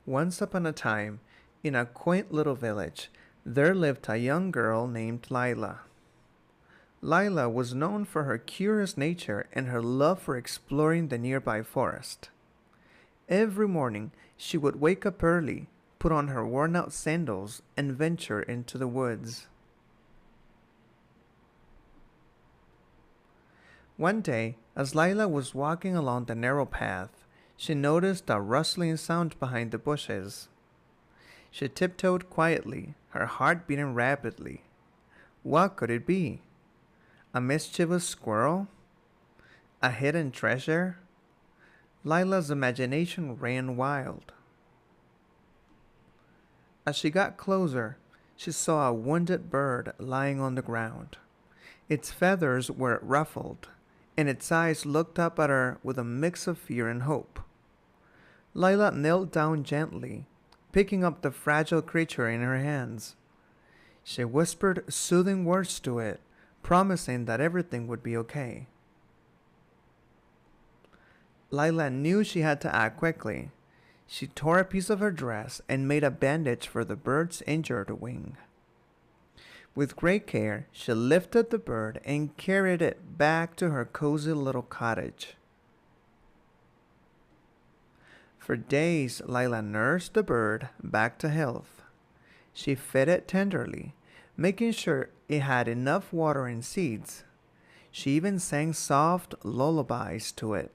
Once upon a time, in a quaint little village, there lived a young girl named Lila. Lila was known for her curious nature and her love for exploring the nearby forest. Every morning, she would wake up early, put on her worn out sandals, and venture into the woods. One day, as Lila was walking along the narrow path, she noticed a rustling sound behind the bushes. She tiptoed quietly, her heart beating rapidly. What could it be? A mischievous squirrel? A hidden treasure? Lila's imagination ran wild. As she got closer, she saw a wounded bird lying on the ground. Its feathers were ruffled, and its eyes looked up at her with a mix of fear and hope. Lila knelt down gently, picking up the fragile creature in her hands. She whispered soothing words to it, promising that everything would be okay. Lila knew she had to act quickly. She tore a piece of her dress and made a bandage for the bird's injured wing. With great care, she lifted the bird and carried it back to her cozy little cottage. For days, Lila nursed the bird back to health. She fed it tenderly, making sure it had enough water and seeds. She even sang soft lullabies to it,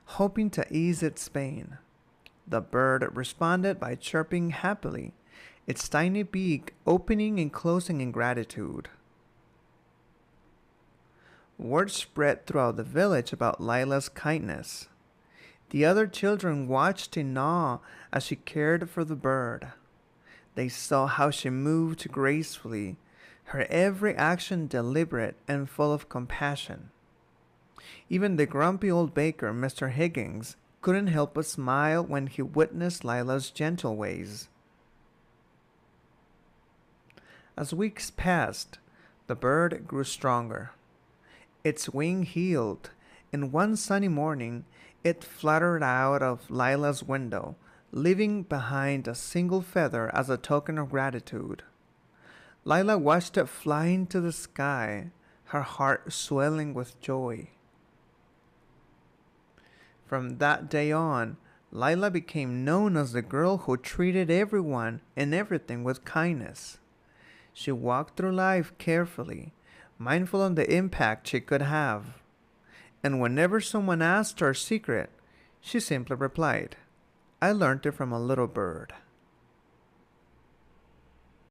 hoping to ease its pain. The bird responded by chirping happily, its tiny beak opening and closing in gratitude. Word spread throughout the village about Lila's kindness. The other children watched in awe as she cared for the bird. They saw how she moved gracefully, her every action deliberate and full of compassion. Even the grumpy old baker, Mr. Higgins, couldn't help but smile when he witnessed Lila's gentle ways. As weeks passed, the bird grew stronger. Its wing healed, and one sunny morning it fluttered out of Lila's window, leaving behind a single feather as a token of gratitude. Lila watched it fly into the sky, her heart swelling with joy. From that day on, Lila became known as the girl who treated everyone and everything with kindness. She walked through life carefully, mindful of the impact she could have. And whenever someone asked her a secret, she simply replied, "I learned it from a little bird."